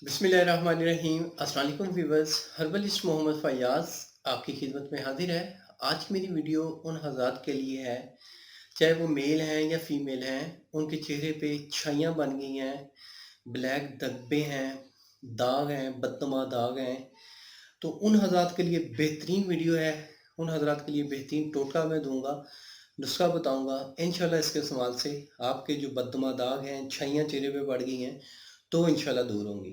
बिस्मिल्लाहिर्रहमानिर्रहीम। अस्सलाम वालेकुम व्यूवर्स, हर्बलिस्ट मोहम्मद फ़याज़ आपकी खिदमत में हाजिर है। आज की मेरी वीडियो उन हज़रात के लिए है, चाहे वो मेल हैं या फीमेल हैं, उनके चेहरे पे छाइयाँ बन गई हैं, ब्लैक धब्बे हैं, दाग हैं, बदनुमा दाग हैं। तो उन हज़रात के लिए बेहतरीन वीडियो है। उन हज़रात के लिए बेहतरीन टोटका मैं दूंगा, नुस्खा बताऊंगा। इंशाल्लाह इसके इस्तेमाल से आपके जो बदनुमा दाग हैं, छाइयाँ चेहरे पे पड़ गई हैं, तो इंशाल्लाह दूर होंगी।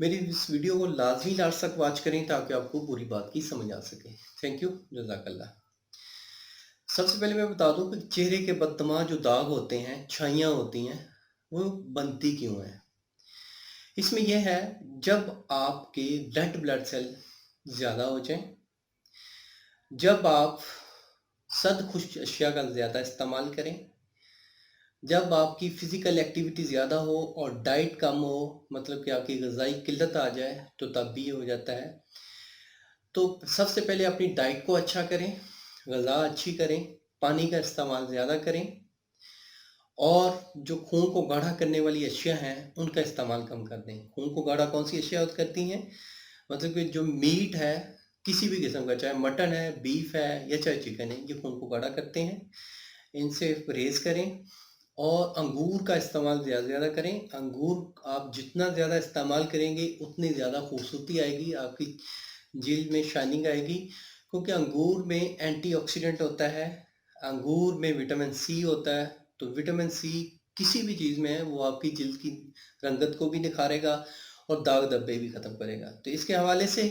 मेरी इस वीडियो को लाजमी लास्ट तक वॉच करें ताकि आपको पूरी बात की समझ आ सके। थैंक यू, जज़ाकल्लाह। सबसे पहले मैं बता दूं कि चेहरे के बदतमा जो दाग होते हैं, छाइयाँ होती हैं, वो बनती क्यों हैं। इसमें यह है, जब आपके रेड ब्लड सेल ज़्यादा हो जाएं, जब आप सद खुश्क अशिया का ज़्यादा इस्तेमाल करें, जब आपकी फ़िज़िकल एक्टिविटी ज़्यादा हो और डाइट कम हो, मतलब कि आपकी ग़िज़ाई किल्लत आ जाए, तो तब भी ये हो जाता है। तो सबसे पहले अपनी डाइट को अच्छा करें, ग़िज़ा अच्छी करें, पानी का इस्तेमाल ज़्यादा करें और जो खून को गाढ़ा करने वाली अशिया हैं, उनका इस्तेमाल कम कर दें। खून को गाढ़ा कौन सी अशिया करती हैं? मतलब कि जो मीट है, किसी भी किस्म का, चाहे मटन है, बीफ है या चाहे चिकन है, ये खून को गाढ़ा करते हैं। इनसे परहेज़ करें और अंगूर का इस्तेमाल ज़्यादा से ज़्यादा करें। अंगूर आप जितना ज़्यादा इस्तेमाल करेंगे, उतनी ज़्यादा खूबसूरती आएगी, आपकी जिल्द में शाइनिंग आएगी, क्योंकि अंगूर में एंटीऑक्सीडेंट होता है, अंगूर में विटामिन सी होता है। तो विटामिन सी किसी भी चीज़ में है, वो आपकी जिल्द की रंगत को भी निखारेगा और दाग धब्बे भी ख़त्म करेगा। तो इसके हवाले से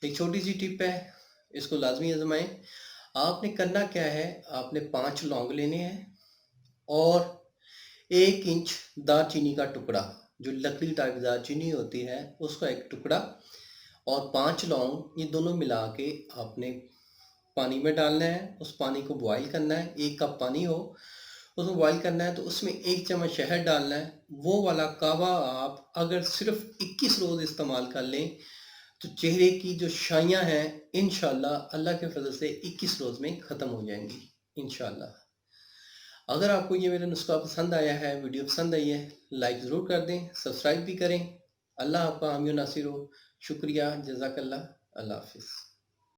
एक छोटी सी टिप है, इसको लाजमी आजमाएं। आपने करना क्या है, आपने 5 लौंग लेने हैं और 1 इंच दालचीनी का टुकड़ा, जो लकड़ी टाइप दालचीनी होती है, उसका एक टुकड़ा और 5 लौंग, ये दोनों मिला के आपने पानी में डालना है। उस पानी को बॉईल करना है, 1 कप पानी हो, उसको बॉईल करना है। तो उसमें 1 चम्मच शहद डालना है। वो वाला कावा आप अगर सिर्फ 21 रोज़ इस्तेमाल कर लें, तो चेहरे की जो छाइयाँ हैं, इंशाल्लाह अल्लाह के फजल से 21 रोज़ में ख़त्म हो जाएंगी इंशाल्लाह। अगर आपको ये मेरा नुस्खा पसंद आया है, वीडियो पसंद आई है, लाइक ज़रूर कर दें, सब्सक्राइब भी करें। अल्लाह आपका हामी नासिर हो। शुक्रिया, जज़ाकल्लाह। अल्लाह हाफ़िज़।